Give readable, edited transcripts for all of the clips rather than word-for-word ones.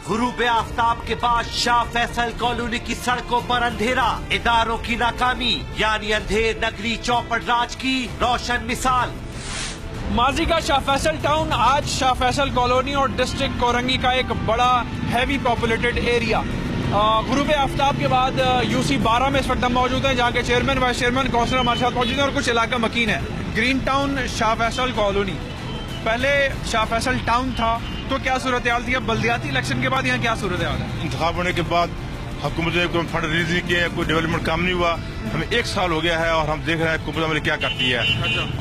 गुरूब आफ्ताब के बाद शाह फैसल कॉलोनी की सड़कों पर अंधेरा, इदारों की नाकामी, यानी अंधेर नगरी चौपड़ राज की रोशन मिसाल। माजी का शाह फैसल टाउन आज शाह फैसल कॉलोनी और डिस्ट्रिक्ट कोरंगी का एक बड़ा हैवी पॉपुलेटेड एरिया। गुरूब आफ्ताब के बाद यूसी 12 में इस वक्त हम मौजूद हैं, जहाँ के चेयरमैन, वाइस चेयरमैन, काउंसलर हमारे साथ मौजूद हैं और कुछ इलाका मकीन है। Green town Shah Faisal colony, पहले शाह फैसल टाउन था, तो क्या सूरत हाल थी? अब बल्दियाती इलेक्शन के बाद यहाँ क्या सूरत हाल है? इंतखाब होने के बाद हुकूमत ने कोई फंड रिलीज नहीं किया, कोई डेवलपमेंट काम नहीं हुआ। हमें 1 साल हो गया है और हम देख रहे हैं हुकूमत हमें क्या करती है।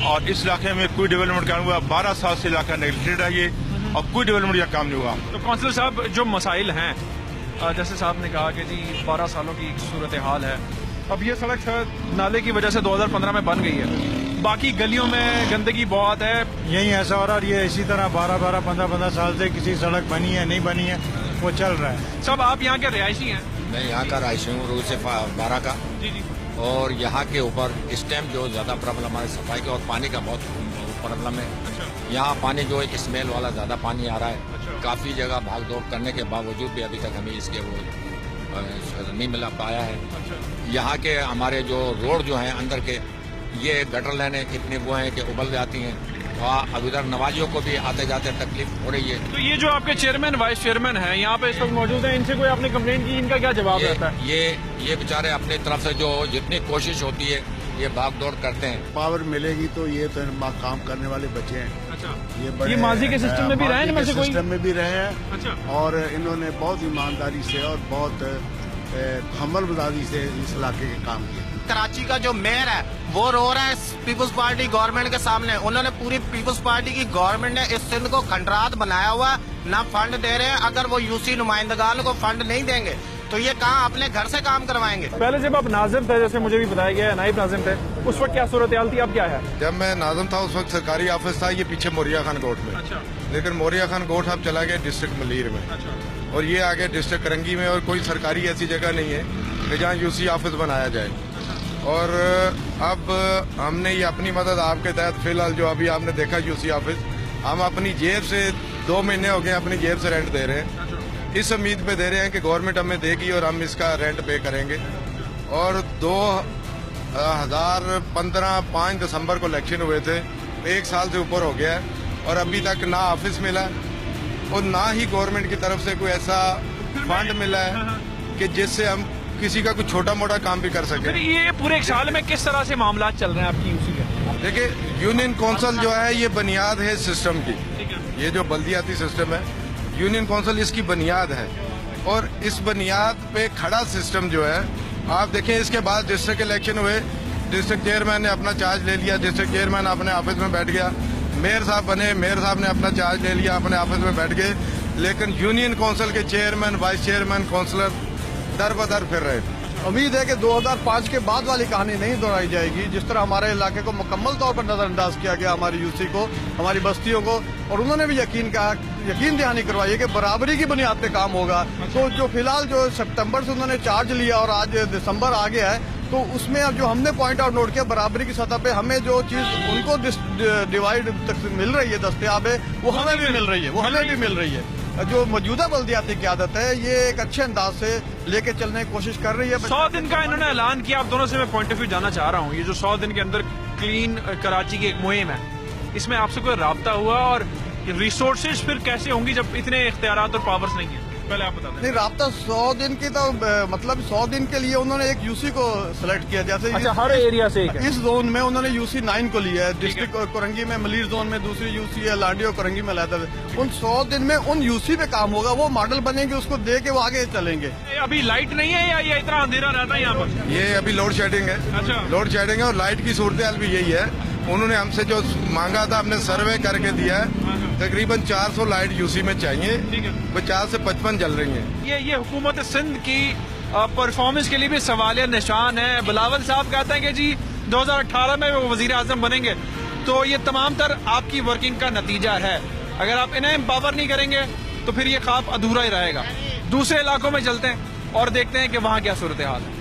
और इस इलाके में कोई डेवलपमेंट काम हुआ, 12 साल से इलाका नेगलेक्टेड है ये, और कोई डेवलपमेंट या काम नहीं हुआ। तो काउंसलर साहब, जो मसाइल हैं, जैसे साहब ने कहा कि जी 12 सालों की सूरत हाल है, अब ये सड़क शायद नाले की वजह से 2015 में बन गई है, बाकी गलियों में गंदगी बहुत है। यही ऐसा हो रहा है, ये इसी तरह 12-12, 15-15 साल से किसी सड़क बनी है नहीं बनी है, वो चल रहा है। सब आप यहाँ के रिहायशी हैं? मैं यहाँ का रिहायशी हूँ, रूस से 12 का। जी जी। और यहाँ के ऊपर इस टाइम जो ज्यादा प्रॉब्लम हमारे सफाई का और पानी का बहुत प्रॉब्लम है। अच्छा। यहाँ पानी जो है स्मेल वाला ज्यादा पानी आ रहा है। अच्छा। काफी जगह भाग दौड़ करने के बावजूद भी अभी तक हमें इसके वो नहीं मिला पाया है। अच्छा। यहाँ के हमारे जो रोड जो हैं अंदर के, ये गटर लाइनें इतनी वो हैं कि उबल जाती हैं, और अब इधर नवाजियों को भी आते जाते तकलीफ हो रही है। तो ये जो आपके चेयरमैन, वाइस चेयरमैन हैं यहाँ पे इस वक्त मौजूद हैं, इनसे कोई आपने कंप्लेंट की, इनका क्या जवाब रहता है? ये बेचारे अपनी तरफ से जो जितनी कोशिश होती है ये भाग दौड़ करते हैं। पावर मिलेगी तो ये तो काम करने वाले बचे हैं। अच्छा। ये माजी के सिस्टम में भी रहे हैं, इनमें से कोई? सिस्टम में भी रहे हैं। अच्छा। और इन्होंने बहुत ईमानदारी से और बहुत हमलबजारी से इस इलाके के काम किए। कराची का जो मेयर है वो रो रहा है पीपुल्स पार्टी गवर्नमेंट के सामने। उन्होंने पूरी पीपुल्स पार्टी की गवर्नमेंट ने इस सिंध को खंडरात बनाया हुआ, ना फंड दे रहे हैं। अगर वो यूसी नुमाइंदगान को फंड नहीं देंगे तो ये कहाँ अपने घर से काम करवाएंगे? पहले जब आप नाजिम थे, जैसे मुझे भी बताया गया है, नाइब नाजिम थे, उस वक्त क्या सूरत हाल थी, अब क्या है? जब मैं नाजिम था उस वक्त सरकारी ऑफिस था ये पीछे मोरिया खान कोट में। अच्छा। लेकिन मोरिया खान कोट अब चला गया डिस्ट्रिक्ट मलीर में। अच्छा। और ये आ गया डिस्ट्रिक्ट करंगी में, और कोई सरकारी ऐसी जगह नहीं है कि जहाँ यूसी ऑफिस बनाया जाए। और अब हमने ये अपनी मदद आपके तहत फिलहाल जो अभी आपने देखा यूसी ऑफिस, हम अपनी जेब से 2 महीने हो गए अपनी जेब से रेंट दे रहे हैं, इस उम्मीद पे दे रहे हैं कि गवर्नमेंट हमें देगी और हम इसका रेंट पे करेंगे। और 2015 5 दिसंबर को इलेक्शन हुए थे, 1 साल से ऊपर हो गया है और अभी तक ना ऑफिस मिला और ना ही गवर्नमेंट की तरफ से कोई ऐसा फंड मिला है कि जिससे हम किसी का कुछ छोटा मोटा काम भी कर सके। ये पूरे 1 साल में किस तरह से मामला चल रहे हैं आपकी यूसी के? देखिए, यूनियन काउंसिल जो है ये बुनियाद है सिस्टम की। ये जो बल्दियाती सिस्टम है, यूनियन काउंसिल इसकी बुनियाद है, और इस बुनियाद पे खड़ा सिस्टम जो है, आप देखें इसके बाद डिस्ट्रिक्ट इलेक्शन हुए, डिस्ट्रिक्ट चेयरमैन ने अपना चार्ज ले लिया, डिस्ट्रिक्ट चेयरमैन अपने ऑफिस में बैठ गया, मेयर साहब बने, मेयर साहब ने अपना चार्ज ले लिया, अपने ऑफिस में बैठ गए, लेकिन यूनियन काउंसिल के चेयरमैन, वाइस चेयरमैन, काउंसलर दर बदर फिर रहे। उम्मीद है कि 2005 के बाद वाली कहानी नहीं दोहराई जाएगी, जिस तरह हमारे इलाके को मुकम्मल तौर पर नजरअंदाज किया गया, हमारी यूसी को, हमारी बस्तियों को, और उन्होंने भी यकीन दहानी करवाई है कि बराबरी की बुनियाद पे काम होगा। तो जो फिलहाल जो सितंबर से उन्होंने चार्ज लिया और आज दिसंबर आ गया है, तो उसमें अब जो हमने पॉइंट आउट नोट किया, बराबरी की सतह पे हमें जो चीज उनको डिवाइड तक मिल रही है, दस्तयाब है, वो हमें भी मिल रही है, वो हमें भी मिल रही है। जो मौजूदा बल्दियाती क़यादत है ये एक अच्छे अंदाज से लेके चलने की कोशिश कर रही है। 100 दिन का इन्होंने ऐलान किया। आप दोनों से मैं पॉइंट ऑफ व्यू जानना चाह रहा हूँ, ये जो 100 दिन के अंदर क्लीन कराची की एक मुहिम है, इसमें आपसे कोई राब्ता हुआ? और रिसोर्सेज फिर कैसे होंगी जब इतने इख्तियारात और पावर्स नहीं है? पहले आप बता दें। नहीं, राब्ता 100 दिन की तो मतलब 100 दिन के लिए उन्होंने एक यूसी को सिलेक्ट किया। जैसे अच्छा, हर एरिया से इस जोन में उन्होंने यूसी 9 को लिया है, डिस्ट्रिक्ट कोरंगी में मलीर जोन में दूसरी यूसी है, लाडियो कोरंगी में लाता है। उन 100 दिन में उन यूसी पे काम होगा, वो मॉडल बनेंगे, उसको दे के वो आगे चलेंगे। अभी लाइट नहीं है या ये इतना अंधेरा रहता है यहाँ पर? ये अभी लोड शेडिंग है। अच्छा। लोड शेडिंग है और लाइट की सूरत हाल भी यही है। उन्होंने हमसे जो मांगा था हमने सर्वे करके दिया है, तकरीबन 400 लाइट यूसी में चाहिए, 50 से 55 जल रही हैं। ये हुकूमत सिंध की परफॉर्मेंस के लिए भी सवालिया निशान है। बिलावल साहब कहते हैं कि जी 2018 में वो वजीर आजम बनेंगे, तो ये तमाम तर आपकी वर्किंग का नतीजा है। अगर आप इन्हें एम्पावर नहीं करेंगे तो फिर ये ख्वाब अधूरा ही रहेगा। दूसरे इलाकों में चलते हैं और देखते हैं कि वहाँ क्या सूरत हाल है।